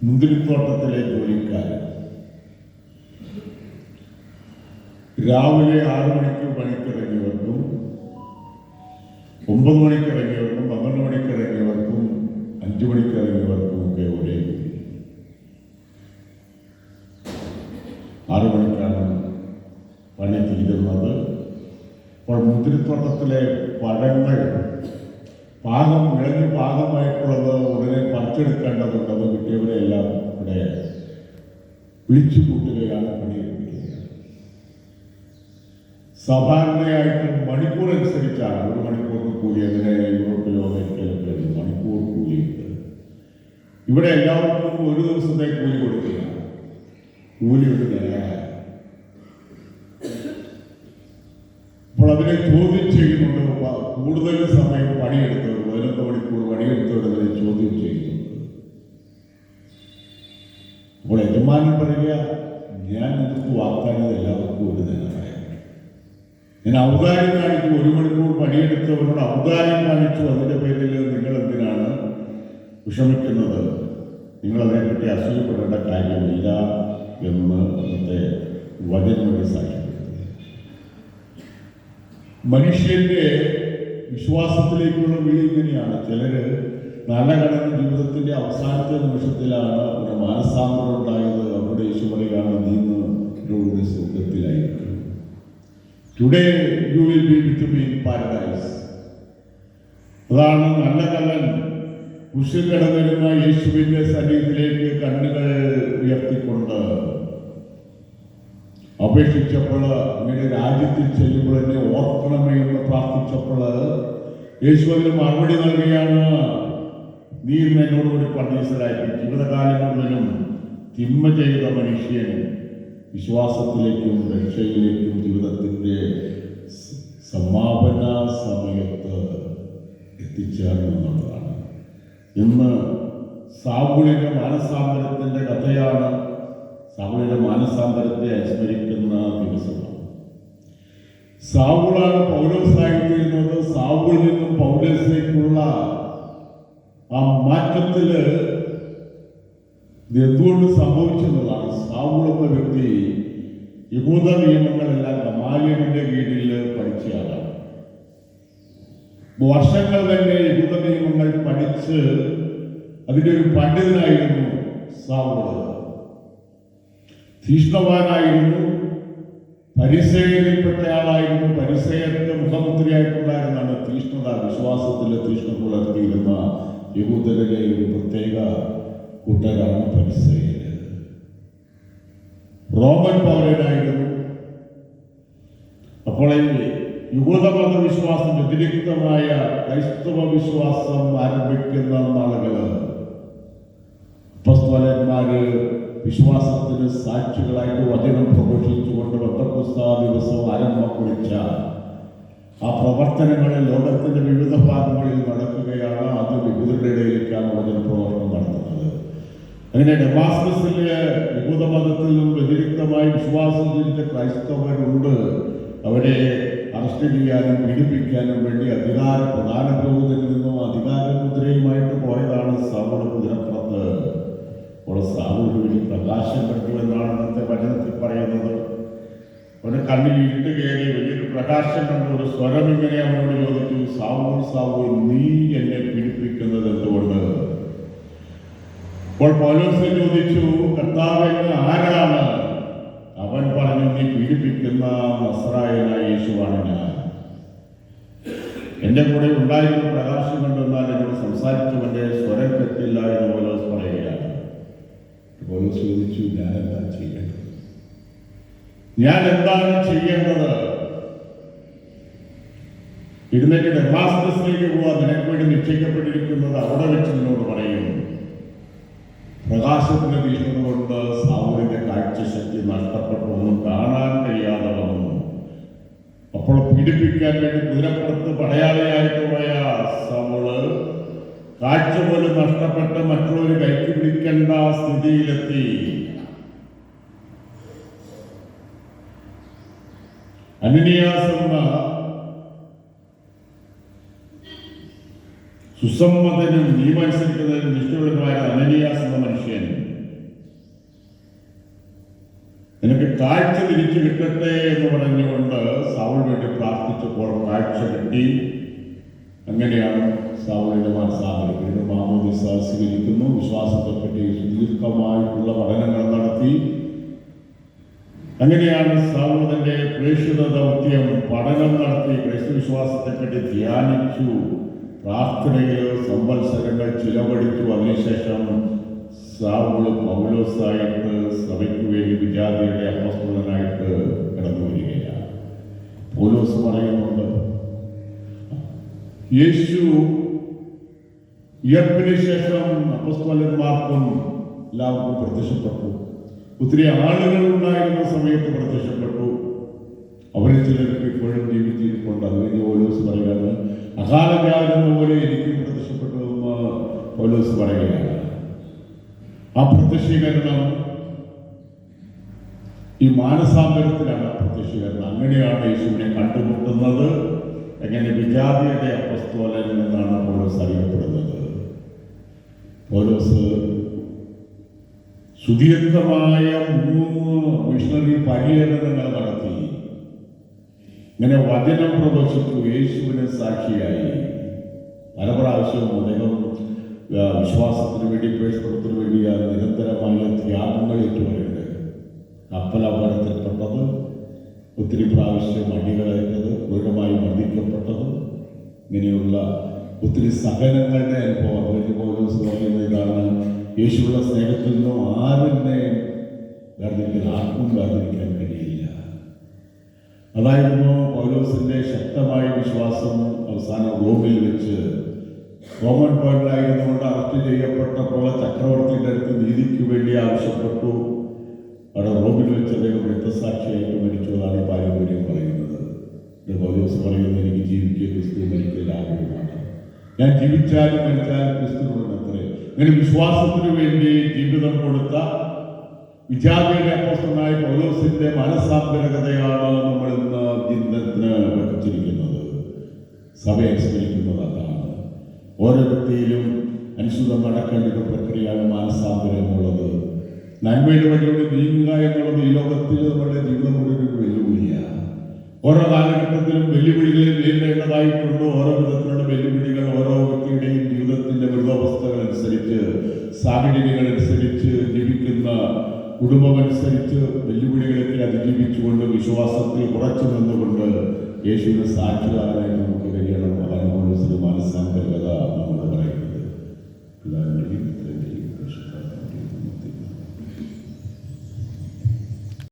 മുന്തിരിത്തോട്ടത്തിലെ ജോലിക്കാരൻ രാവിലെ 6 മണിക്ക് പണിക്കിറങ്ങിയവർക്കും 9 മണിക്കിറങ്ങിയവർക്കും 12 മണിക്കിറങ്ങിയവർക്കും 5 മണിക്കിറങ്ങിയവർക്കും ഒക്കെ ഒരേ 6 മണിക്കാണ് പണി തീരുന്നത്. അപ്പോൾ മുന്തിരിത്തോട്ടത്തിലെ പഴങ്ങൾ വിളഞ്ഞ് പാകമായിട്ടുള്ളത് ഉടനെ പറിച്ചെടുക്കേണ്ടതുണ്ട്. അത് കിട്ടിയവരെല്ലാം ഇവിടെ വിളിച്ചു കൂട്ടുകയാണ്, പണിയെടുക്കുകയാണ്. സാധാരണയായിട്ട് മണിക്കൂർ അനുസരിച്ചാണ്. 1 മണിക്കൂറിന് കൂലി. അങ്ങനെ യൂറോപ്പിലോ അമേരിക്കയിലൊക്കെ മണിക്കൂർ കൂലിയുണ്ട്. ഇവിടെ എല്ലാവർക്കും ഒരു ദിവസത്തെ കൂലി കൊടുക്കുക. കൂലി ഒരു നിലയാണ്. അപ്പോൾ അതിനെ ചോദ്യം ചെയ്യുന്നുണ്ട്. കൂടുതൽ സമയം പണിയെടുത്തവർ, 11 മണിക്കൂർ പണിയെടുത്തവരെ ചോദ്യം ചെയ്യുന്നുണ്ട്. അപ്പോൾ യജമാനൻ പറയുക, ഞാൻ നിങ്ങൾക്ക് വാഗ്ദാനം എല്ലാവർക്കും ഒരു തന്നെ പറയാം. ഞാൻ ഔദാര്യം കാണിച്ചു. 1 മണിക്കൂർ പണിയെടുത്തവരോട് ഔദാര്യം കാണിച്ചു. അതിൻ്റെ പേരിൽ നിങ്ങൾ എന്തിനാണ് വിഷമിക്കുന്നത്? നിങ്ങളതിനെപ്പറ്റി അസൂയപ്പെടേണ്ട കാര്യമില്ല എന്ന് അന്നത്തെ വചനം സാക്ഷ്യപ്പെടുത്തി. മനുഷ്യന്റെ വിശ്വാസത്തിലേക്കുള്ള വിളി ഇങ്ങനെയാണ്. ചിലര് നല്ല കടന്ന ജീവിതത്തിന്റെ അവസാനത്തെ നിമിഷത്തിലാണ് അവരുടെ മാനസാന്തരം ഉണ്ടായത്. അവരുടെ യേശു പറയുകയാണ്, നീ സ്വർഗത്തിലായിരിക്കും. Today you will be with me in paradise. അതാണ് നല്ല കള്ളൻ കുരിശിൽ കിടന്നിരുന്ന യേശുവിന്റെ സന്നിധിയിലേക്ക് കണ്ണുകൾ ഉയർത്തിക്കൊണ്ട് അപേക്ഷിച്ചപ്പോൾ, അങ്ങനെ രാജ്യത്തിൽ ചെല്ലുമ്പോൾ എന്നെ ഓർക്കണമേ എന്ന് പ്രാർത്ഥിച്ചപ്പോൾ യേശു അതിന് മറുപടി നൽകുകയാണ്, നീ ഇന്ന് എന്നോടുകൂടി പരദീസരായിരിക്കും. ജീവിതകാലം മുഴുവനും തിന്മ ചെയ്ത മനുഷ്യൻ വിശ്വാസത്തിലേക്കും രക്ഷയിലേക്കും ജീവിതത്തിൻ്റെ സമാപന സമയത്ത് എത്തിച്ചേർന്നുള്ളതാണ്. ഇന്ന് സാവൂളിന്റെ മാനസാന്തരത്തിന്റെ കഥയാണ്. സാവൂളിന്റെ മാനസാന്തരത്തെ അനുസ്മരിക്കുന്ന ദിവസമാണ്. സാവൂളാണ് പൗലോസായിത്തീരുന്നത്. സാവൂളിൽ നിന്നും പൗലോസിലേക്കുള്ള ആ മാറ്റത്തില് എന്തുകൊണ്ട് സംഭവിച്ചെന്നുള്ളതാണ്. സാവൂൾ എന്ന വ്യക്തി യഹൂദ നിയമങ്ങളെല്ലാം ഗമാലിയലിന്റെ കീഴിൽ പഠിച്ചയാളാണ്. വർഷങ്ങൾ തന്നെ യഹൂദ നിയമങ്ങൾ പഠിച്ച് അതിൻ്റെ ഒരു പണ്ഡിതനായിരുന്നു സാവൂൾ. തീഷ്ണവാനായിരുന്നു. പരിസയയിൽപ്പെട്ട ആളായിരുന്നു. പരിസയർക്ക് മുഖമുദ്രയായിട്ടുണ്ടായിരുന്നാണ് തീഷ്ണത. വിശ്വാസത്തിൽ തീഷ്ണത പുലർത്തിയിരുന്ന യഹൂദരിലെ ഒരു പ്രത്യേക കൂട്ടരാണ് പരിസയര്. റോമൻ പൗരനായിരുന്നു. അപ്പോൾ യഹൂദമത വിശ്വാസം വ്യതിരിക്തമായ ക്രൈസ്തവ വിശ്വാസം ആരംഭിക്കുന്ന നാളുകള് അപ്പോസ്തലന്മാര് വിശ്വാസത്തിന് സാക്ഷികളായിട്ട് വചനം പ്രഘോഷിച്ചുകൊണ്ട് പെന്തക്കോസ്ത് ദിവസവും ആരംഭം കുറിച്ച ആ പ്രവർത്തനങ്ങളിൽ ലോകത്തിന്റെ വിവിധ ഭാഗങ്ങളിൽ നടക്കുകയാണ്. അത് വിവിധരുടെ ഇടയിലേക്കാണ് വചന പ്രവർത്തനം നടത്തുന്നത്. അങ്ങനെ ഡമാസ്കസിലെ യഹൂദമതത്തിൽ നിന്നും വ്യതിരിക്തമായി വിശ്വാസം ജനിച്ച ക്രൈസ്തവരുണ്ട്. അവരെ അറസ്റ്റ് ചെയ്യാനും പീഡിപ്പിക്കാനും വേണ്ടി പ്രധാന പുരോഹിതനിൽ നിന്നും അധികാരമുദ്രയുമായിട്ട് പോയതാണ് സാവൂൾ കുതിരപ്പുറത്ത്. അപ്പോൾ സാവൂൾ വലിയ പ്രകാശം കണ്ടു എന്നാണ് അന്നത്തെ വചനത്തിൽ പറയുന്നത്. അവന് കണ്ണിൽ ഇരുട്ട് കയറി വലിയൊരു പ്രകാശം കണ്ടു. ഒരു സ്വരം ഇങ്ങനെ അവനോട് ചോദിച്ചു, സാവൂൾ സാവൂൾ, നീ എന്നെ പീഡിപ്പിക്കുന്നത് എന്തുകൊണ്ട്? അപ്പോൾ പൗലോസ് ചോദിച്ചു, കർത്താവേ, ആരാണ്? അവൻ പറഞ്ഞു, നീ പീഡിപ്പിക്കുന്ന നസ്രായനായ യേശുവാണ് ഞാൻ. എന്റെ കൂടെ ഉണ്ടായിരുന്ന പ്രകാശം കണ്ടെന്നാൽ എന്നോട് സംസാരിച്ചവന്റെ സ്വരം കേട്ടില്ല എന്ന് പൗലോസ് പറയുകയാണ്. പൗലോസ് ചോദിച്ചു, ഞാൻ എന്താണ് ചെയ്യേണ്ടത്? ഇരുന്നേക്ക് ഡമാസ്കസിലേക്ക് പോവാ, നിനക്ക് വേണ്ടി നിശ്ചയിക്കപ്പെട്ടിരിക്കുന്നത് അവിടെ വെച്ച് നിന്നോട് പറയും. പ്രകാശത്തിന്റെ തീഷ്ണത കൊണ്ട് സാവൂളിന്റെ കാഴ്ചശക്തി നഷ്ടപ്പെട്ടു, ഒന്നും കാണാൻ കഴിയാതെ വന്നു. അപ്പോൾ പീഡിപ്പിക്കാൻ വേണ്ടി കുതിരപ്പുറത്ത് പടയാളിയായിട്ട് പോയ സാവൂള് കാഴ്ച പോലും നഷ്ടപ്പെട്ട് മറ്റുള്ളവർ കൈക്ക് പിടിക്കേണ്ട സ്ഥിതിയിലെത്തി. അനനിയാസ് എന്ന സുസമ്മതനും നിയമനുസരിക്കുന്നതിനും നിഷ്ഠയുള്ളതുമായ അനനിയാസ് എന്ന മനുഷ്യൻ നിനക്ക് കാഴ്ച തിരിച്ചു കിട്ടട്ടെ എന്ന് പറഞ്ഞുകൊണ്ട് സൗൾ വേണ്ടി പ്രാർത്ഥിച്ചപ്പോൾ കാഴ്ച കിട്ടി. അങ്ങനെയാണ് സൗളിന്റെ മനസ്സാകരം. വീണ്ടും മാമോദിസ സ്വീകരിക്കുന്നു. വിശ്വാസത്തെപ്പറ്റി സുദീർഘമായിട്ടുള്ള പഠനങ്ങൾ നടത്തി. അങ്ങനെയാണ് സൗൾ തന്റെ പ്രേക്ഷിത ദൗത്യം പഠനം നടത്തി. ക്രൈസ്തവ വിശ്വാസത്തെപ്പറ്റി ധ്യാനിച്ചു. പ്രാർത്ഥനയിൽ സംവത്സരങ്ങൾ ചിലവഴിച്ചു. അതിനുശേഷം സൗൾ പൗലോസായിട്ട് സഭയ്ക്ക് വേണ്ടി വിജാതിയുടെ അപ്പോസ്തലനായിട്ട് കടന്നു വരികയാണ്. പൗലോസ് പറയുന്നുണ്ട്, യേശു ഉയർപ്പിന് ശേഷം അപ്പോസ്തലന്മാർക്കും എല്ലാവർക്കും പ്രത്യക്ഷപ്പെട്ടു. ഒത്തിരി ആളുകൾ ഉണ്ടായിരുന്ന സമയത്ത് പ്രത്യക്ഷപ്പെട്ടു. അവരിൽ ചിലർക്ക് ഇപ്പോഴും ജീവിച്ചിരിപ്പുണ്ട്. അത് കഴിഞ്ഞ് പൗലോസ് പറയുകയാണ്, അകാലകാലം പോലെ എനിക്കും പ്രത്യക്ഷപ്പെട്ടു എന്ന് പൗലോസ് പറയുകയാണ്. ആ പ്രത്യക്ഷീകരണം ഈ മാനസാന്തരത്തിലാണ്. പ്രത്യക്ഷീകരണം അങ്ങനെയാണ് യേശുവിനെ കണ്ടുമുട്ടുന്നത്. എങ്ങനെ വിജാതിയുടെ അപ്പോസ്തലൻ എന്നാണ് പൗലോസ് അറിയപ്പെടുന്നത്. പൗലോസ് സുദീർഘമായ 3 മിഷണറി പര്യടനങ്ങൾ നടത്തി. ഇങ്ങനെ വചനം പ്രഘോഷിച്ചു. യേശുവിന് സാക്ഷിയായി. പല പ്രാവശ്യവും അദ്ദേഹം വിശ്വാസത്തിന് വേണ്ടി പ്രേക്ഷകത്തിന് വേണ്ടി നിരന്തരമായ ത്യാഗങ്ങൾ ഏറ്റുപറയുണ്ട്. കപ്പലപകടത്തിൽപ്പെട്ടത്, ഒത്തിരി പ്രാവശ്യം അടികളേറ്റത്, ക്രൂരമായി മർദ്ദിക്കപ്പെട്ടത്, ഇങ്ങനെയുള്ള ഒത്തിരി സഹനങ്ങളുടെ അനുഭവം. അതിലേക്ക് പൗലോസ് പറയുന്ന ഇതാണ്, യേശുവിന്റെ സ്നേഹത്തിൽ നിന്നും ആർക്കും വേർതിരിക്കാൻ കഴിയില്ല. അതായിരുന്നു പൗലോസിന്റെ ശക്തമായ വിശ്വാസം. അവസാനം റോമിൽ വെച്ച് റോമൻ പൗരനായിരുന്നുകൊണ്ട് അറസ്റ്റ് ചെയ്യപ്പെട്ടപ്പോൾ ചക്രവർത്തിയുടെ അടുത്ത് നീതിക്ക് വേണ്ടി ആവശ്യപ്പെട്ടു. അവിടെ റോമിൽ വെച്ച് അദ്ദേഹം രക്തസാക്ഷിയായിട്ട് മരിച്ചു. അതാണ് ഈ പാരമ്പര്യം പറയുന്നത്. പൗലോസ് പറയുന്നത്, എനിക്ക് ജീവിക്കുക ക്രിസ്തു, മരിക്കൽ ആഗ്രഹമാണ്. ഞാൻ ജീവിച്ചാലും മരിച്ചാലും ക്രിസ്തുവിനോട് അത്രേ. അങ്ങനെ വിശ്വാസത്തിന് വേണ്ടി ജീവിതം കൊടുത്ത വിജാതിയുടെ അപ്പോസ്തലനായ പൗലോസിന്റെ മനസാന്തരകതയാണ് നമ്മൾ ഇന്ന് ചിന്തത്തിന് വഹിച്ചിരിക്കുന്നത്. സഭ അനുസ്മരിക്കുന്നത് അതാണ്. ഓരോ വ്യക്തിയിലും അനുസൃതം നടക്കേണ്ട ഒരു പ്രക്രിയയാണ് മാനസാന്തരം എന്നുള്ളത്. നന്മയുടെ വഴിയോട് നീങ്ങുക എന്നുള്ളത് ഈ ലോകത്തിൽ നമ്മുടെ ജീവിതം മുഴുവൻ ഒരു വെല്ലുവിളിയാണ്. ഓരോ കാലഘട്ടത്തിലും വെല്ലുവിളികളെ നേരിടേണ്ടതായിട്ടുണ്ട്. ഓരോ വിധത്തിലുള്ള വെല്ലുവിളികൾ ഓരോ വ്യക്തിയുടെയും ജീവിതത്തിന്റെ വൃതാവസ്ഥകൾ അനുസരിച്ച്, സാഹചര്യങ്ങൾ അനുസരിച്ച്, ജീവിക്കുന്ന കുടുംബമനുസരിച്ച് വെല്ലുവിളികളൊക്കെ അതിജീവിച്ചുകൊണ്ട് വിശ്വാസത്തിൽ ഉറച്ചു നിന്നുകൊണ്ട് യേശുവിന്റെ സാക്ഷികാരനായി നമുക്ക് കഴിയണം. അതാണ്